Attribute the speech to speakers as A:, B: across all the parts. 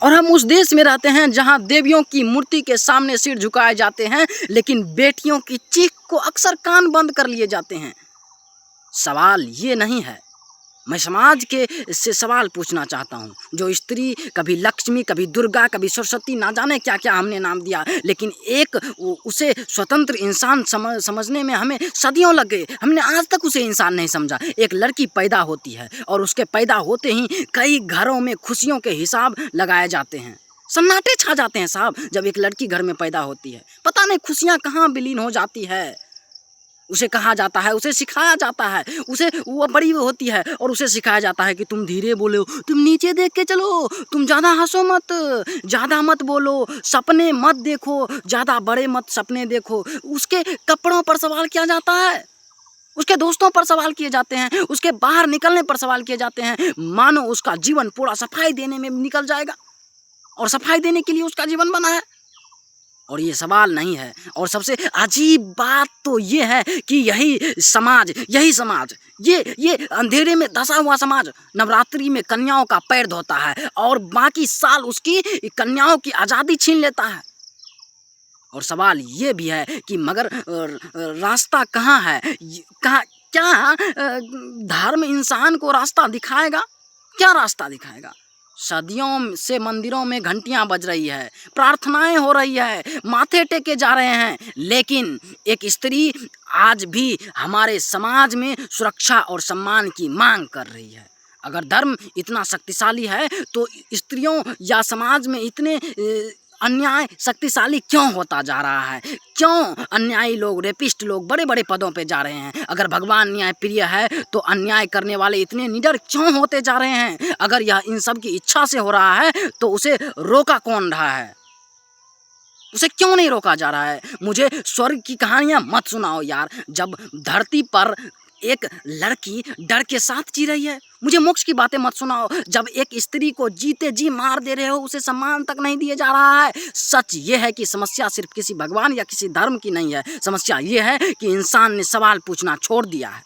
A: और हम उस देश में रहते हैं जहां देवियों की मूर्ति के सामने सिर झुकाए जाते हैं, लेकिन बेटियों की चीख को अक्सर कान बंद कर लिए जाते हैं। सवाल ये नहीं है, मैं समाज के से सवाल पूछना चाहता हूँ। जो स्त्री कभी लक्ष्मी, कभी दुर्गा, कभी सरस्वती, ना जाने क्या क्या हमने नाम दिया, लेकिन उसे स्वतंत्र इंसान समझने में हमें सदियों लग गए। हमने आज तक उसे इंसान नहीं समझा। एक लड़की पैदा होती है और उसके पैदा होते ही कई घरों में खुशियों के हिसाब लगाए जाते हैं, सन्नाटे छा जाते हैं साहब। जब एक लड़की घर में पैदा होती है, पता नहीं खुशियाँ कहाँ विलीन हो जाती है। उसे कहा जाता है, उसे सिखाया जाता है, उसे वो बड़ी होती है और उसे सिखाया जाता है कि तुम धीरे बोलो, तुम नीचे देख के चलो, तुम ज़्यादा हंसो मत, ज़्यादा मत बोलो, सपने मत देखो, ज़्यादा बड़े मत सपने देखो। उसके कपड़ों पर सवाल किया जाता है, उसके दोस्तों पर सवाल किए जाते हैं, उसके बाहर निकलने पर सवाल किए जाते हैं, मानो उसका जीवन पूरा सफाई देने में निकल जाएगा और सफाई देने के लिए उसका जीवन बना है। और ये सवाल नहीं है। और सबसे अजीब बात तो ये है कि यही समाज, ये अंधेरे में धंसा हुआ समाज नवरात्रि में कन्याओं का पैर धोता है और बाकी साल उसकी कन्याओं की आज़ादी छीन लेता है। और सवाल ये भी है कि मगर रास्ता कहाँ है? क्या धर्म इंसान को रास्ता दिखाएगा? क्या रास्ता दिखाएगा? सदियों से मंदिरों में घंटियां बज रही है, प्रार्थनाएं हो रही है, माथे टेके जा रहे हैं, लेकिन एक स्त्री आज भी हमारे समाज में सुरक्षा और सम्मान की मांग कर रही है। अगर धर्म इतना शक्तिशाली है तो स्त्रियों या समाज में इतने अन्याय शक्तिशाली क्यों होता जा रहा है? क्यों अन्यायी लोग, रेपिस्ट लोग बड़े बड़े पदों पे जा रहे हैं? अगर भगवान न्याय प्रिय है तो अन्याय करने वाले इतने निडर क्यों होते जा रहे हैं? अगर यह इन सब की इच्छा से हो रहा है तो उसे रोका कौन रहा है? उसे क्यों नहीं रोका जा रहा है? मुझे स्वर्ग की कहानियां मत सुनाओ यार, जब धरती पर एक लड़की डर के साथ जी रही है। मुझे मोक्ष की बातें मत सुनाओ, जब एक स्त्री को जीते जी मार दे रहे हो, उसे सम्मान तक नहीं दिया जा रहा है। सच ये है कि समस्या सिर्फ किसी भगवान या किसी धर्म की नहीं है, समस्या ये है कि इंसान ने सवाल पूछना छोड़ दिया है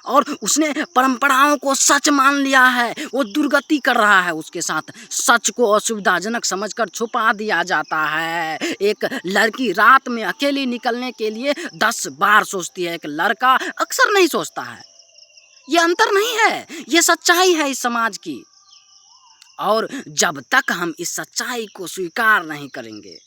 A: और उसने परंपराओं को सच मान लिया है। वो दुर्गति कर रहा है उसके साथ। सच को असुविधाजनक समझकर छुपा दिया जाता है। एक लड़की रात में अकेली निकलने के लिए 10 बार सोचती है, एक लड़का अक्सर नहीं सोचता है। ये अंतर नहीं है, ये सच्चाई है इस समाज की। और जब तक हम इस सच्चाई को स्वीकार नहीं करेंगे,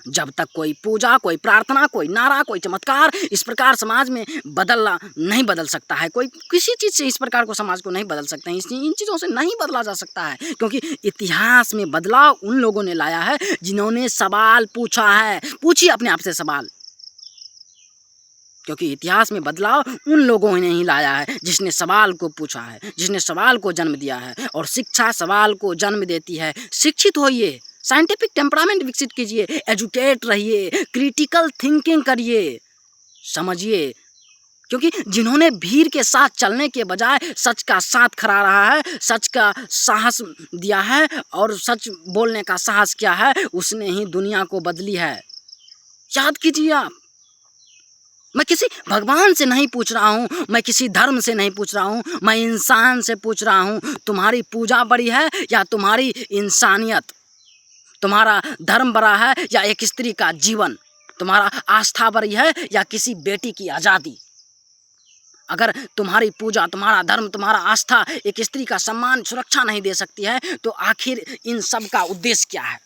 A: जब तक कोई पूजा, कोई प्रार्थना, कोई नारा, कोई चमत्कार इस प्रकार समाज में बदलना नहीं बदल सकता है। कोई किसी चीज़ से इस प्रकार को समाज को नहीं बदल सकते हैं। इन चीज़ों से नहीं बदला जा सकता है, क्योंकि इतिहास में बदलाव उन लोगों ने लाया है जिन्होंने सवाल पूछा है। पूछिए अपने आप से सवाल, क्योंकि इतिहास में बदलाव उन लोगों ने ही लाया है जिसने सवाल को पूछा है, जिसने सवाल को जन्म दिया है। और शिक्षा सवाल को जन्म देती है। शिक्षित होइए, साइंटिफिक टेम्परामेंट विकसित कीजिए, एजुकेट रहिए, क्रिटिकल थिंकिंग करिए, समझिए। क्योंकि जिन्होंने भीड़ के साथ चलने के बजाय सच का साथ खड़ा रहा है, सच का साहस दिया है और सच बोलने का साहस किया है, उसने ही दुनिया को बदली है। याद कीजिए आप। मैं किसी भगवान से नहीं पूछ रहा हूँ, मैं किसी धर्म से नहीं पूछ रहा हूँ, मैं इंसान से पूछ रहा हूँ। तुम्हारी पूजा बड़ी है या तुम्हारी इंसानियत? तुम्हारा धर्म बड़ा है या एक स्त्री का जीवन? तुम्हारा आस्था बड़ी है या किसी बेटी की आज़ादी? अगर तुम्हारी पूजा, तुम्हारा धर्म, तुम्हारा आस्था एक स्त्री का सम्मान, सुरक्षा नहीं दे सकती है, तो आखिर इन सब का उद्देश्य क्या है?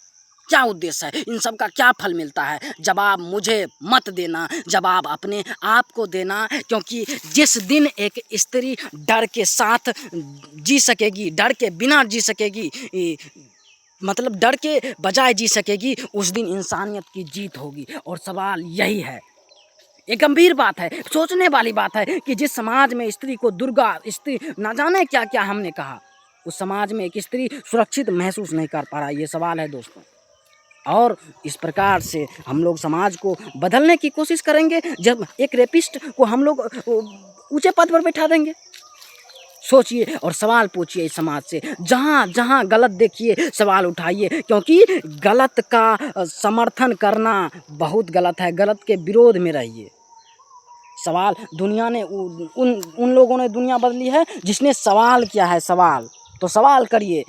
A: क्या उद्देश्य है? इन सब का क्या फल मिलता है? जवाब मुझे मत देना, जवाब अपने आप को देना। क्योंकि जिस दिन एक स्त्री डर के साथ जी सकेगी, डर के बिना जी सकेगी, मतलब डर के बजाय जी सकेगी, उस दिन इंसानियत की जीत होगी। और सवाल यही है, एक गंभीर बात है, सोचने वाली बात है कि जिस समाज में स्त्री को दुर्गा, स्त्री, ना जाने क्या क्या हमने कहा, उस समाज में एक स्त्री सुरक्षित महसूस नहीं कर पा रहा। ये सवाल है दोस्तों। और इस प्रकार से हम लोग समाज को बदलने की कोशिश करेंगे जब एक रेपिस्ट को हम लोग ऊंचे पद पर बैठा देंगे। सोचिए और सवाल पूछिए इस समाज से। जहाँ जहाँ गलत देखिए सवाल उठाइए, क्योंकि गलत का समर्थन करना बहुत गलत है। गलत के विरोध में रहिए। सवाल दुनिया ने उन लोगों ने दुनिया बदली है जिसने सवाल किया है। सवाल तो सवाल करिए